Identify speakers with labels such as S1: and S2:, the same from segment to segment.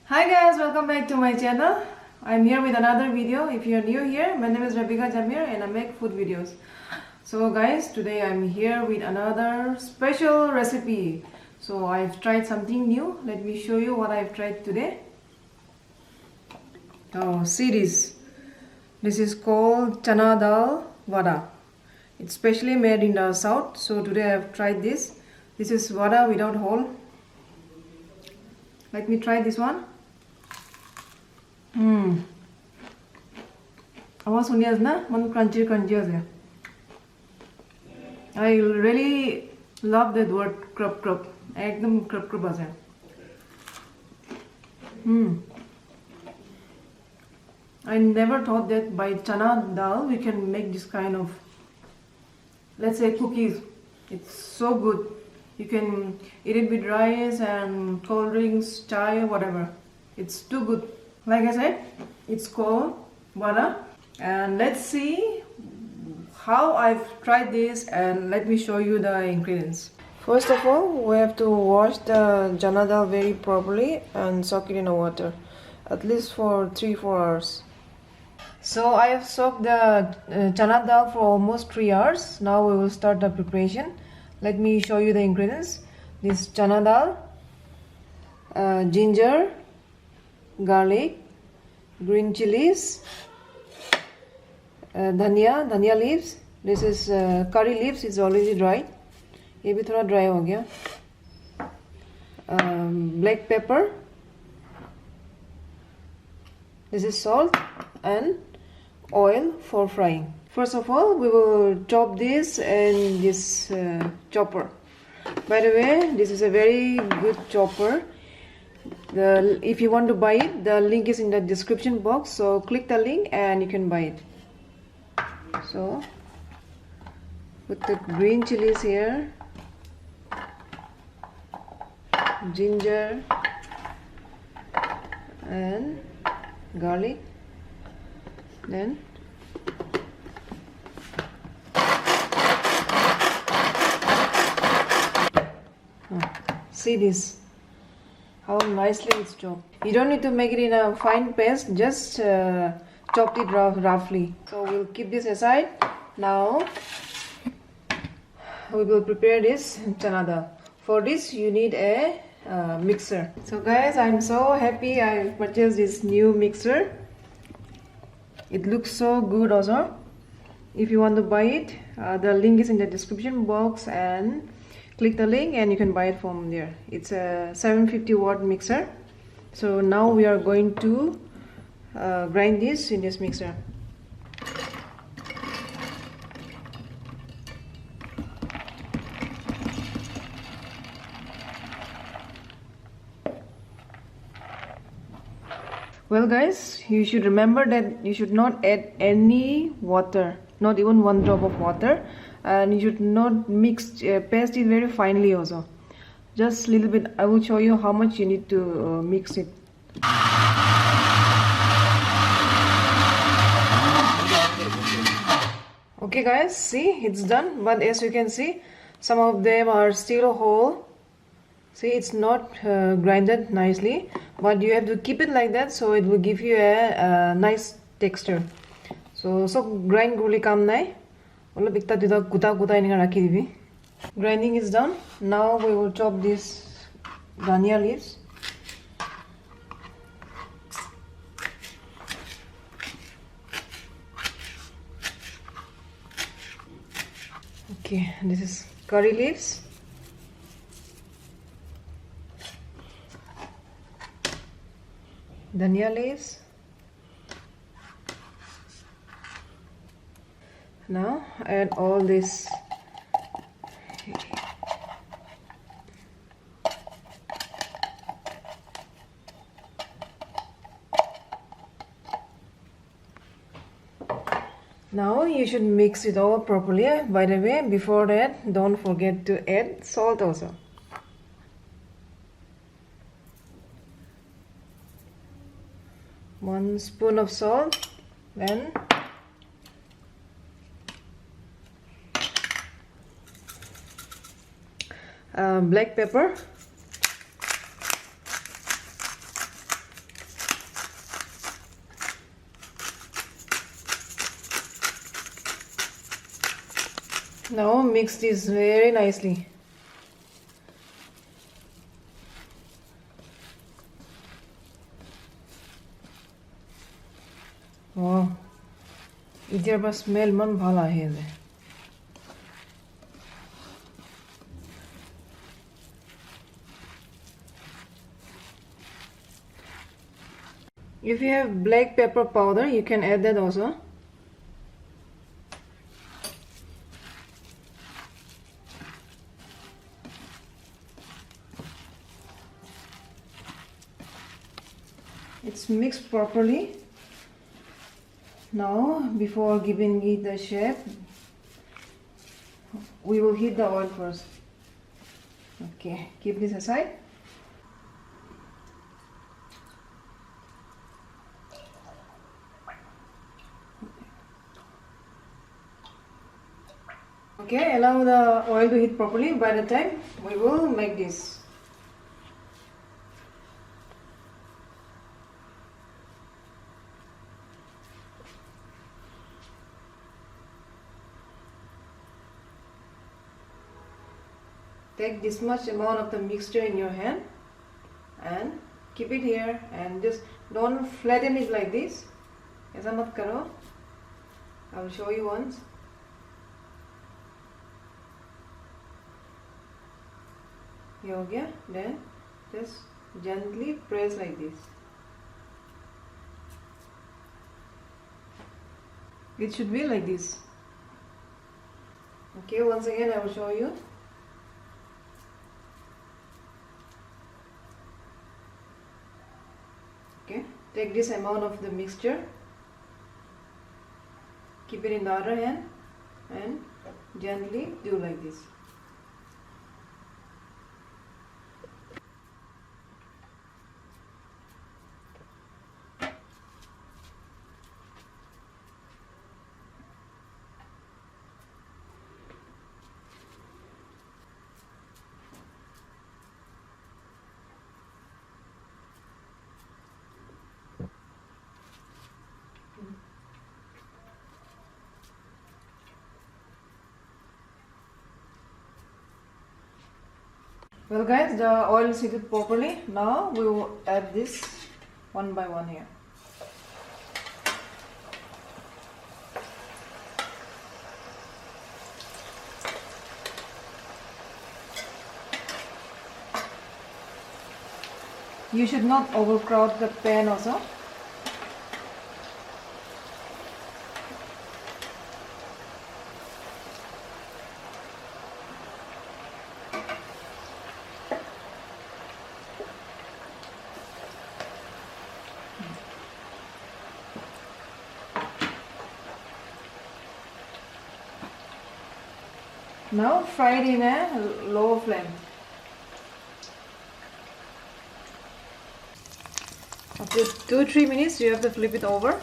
S1: Hi guys, welcome back to my channel. I'm here with another video. If you're new here, my name is Rabika Jamir and I make food videos. So guys, today I'm here with another special recipe. So I've tried something new. Let me show you what I've tried today. Oh, see this. This is called Chana Dal Vada. It's specially made in the south. So today I've tried this. This is vada without hole. Let me try this one. आवाज सुनिए ना मन crunchy है. I really love that word crop एकदम crop है. I never thought that by chana dal we can make this kind of, let's say, cookies. It's so good. You can eat it with rice and cold drinks, chai, whatever. It's too good. Like I said, it's called vada, and let's see how I've tried this, and let me show you the ingredients. First of all, we have to wash the chana dal very properly and soak it in the water at least for 3-4 hours. So I have soaked the chana dal for almost 3 hours. Now we will start the preparation. Let me show you the ingredients. This chana dal, ginger, garlic, green chilies, dhania leaves. This is curry leaves. It's already dried. ये भी थोड़ा dry हो गया. Black pepper. This is salt and oil for frying. First of all, we will chop this in this chopper. By the way, this is a very good chopper. If you want to buy it, the link is in the description box, so click the link and you can buy it. So put the green chilies here, ginger and garlic, then see this, how nicely it's chopped. You don't need to make it in a fine paste, just chopped it roughly. So we'll keep this aside. Now we will prepare this chana dal. For this you need a mixer. So guys, I'm so happy I purchased this new mixer. It looks so good also. If you want to buy it, the link is in the description box, and click the link and you can buy it from there. It's a 750 watt mixer. So now we are going to grind this in this mixer. Well guys, you should remember that you should not add any water, not even one drop of water, and you should not mix paste it very finely also, just a little bit. I will show you how much you need to mix it. Okay guys, see, it's done, but as you can see, some of them are still whole. See, it's not grinded nicely, but you have to keep it like that so it will give you a nice texture. So grind guli kam nai. Grinding is done. Now we will chop these dhania leaves. Okay, this is curry leaves. Dhania leaves. Now add all this. Now you should mix it all properly. By the way, before that, don't forget to add salt also. One spoon of salt, then black pepper, Now mix this very nicely. Wow, এতিয়াৰ পৰা smell ইমান ভাল আহে যে। If you have black pepper powder, you can add that also. It's mixed properly. Now, before giving it the shape, we will heat the oil first. Okay, keep this aside. Okay, allow the oil to heat properly. By the time we will make this. Take this much amount of the mixture in your hand and keep it here and just don't flatten it like this. ऐसा मत करो. I will show you once. ये हो गया. Then just gently press like this. It should be like this. Okay, once again I will show you. Okay, take this amount of the mixture, keep it in the other hand and gently do like this. Well guys, the oil is heated properly. Now we will add this one by one here. You should not overcrowd the pan also. Now fry it in a low flame. After 2-3 minutes you have to flip it over.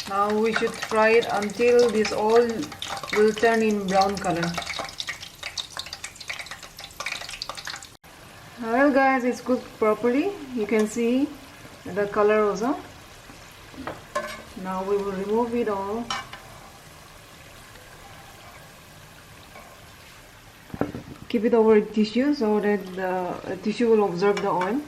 S1: Now we should fry it until this all will turn in brown color. Well guys, it's cooked properly. You can see the color also. Now we will remove it all. Keep it over tissue so that the tissue will absorb the oil.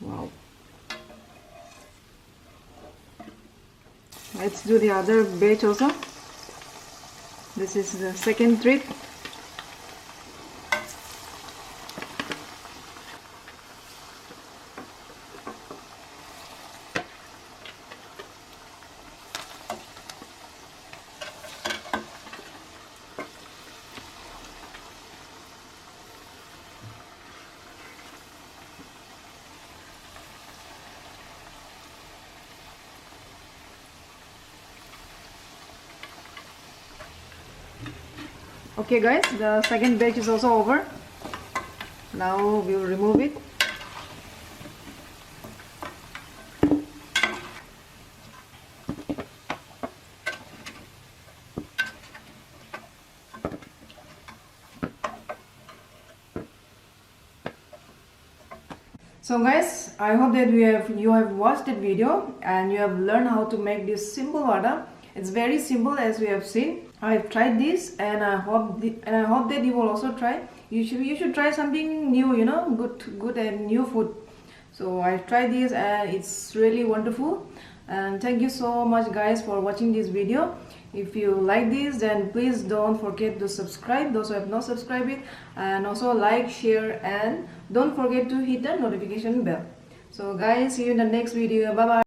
S1: Wow. Let's do the other batch also. This is the second trick. Okay guys, the second batch is also over. Now we will remove it. So guys, I hope that you have watched that video and you have learned how to make this simple vada. It's very simple as we have seen. I've tried this and I hope that you will also try. You should try something new, you know, good and new food. So I tried this and it's really wonderful. And thank you so much guys for watching this video. If you like this, then please don't forget to subscribe, those who have not subscribed it, and also like, share, and don't forget to hit the notification bell. So guys, see you in the next video. Bye bye.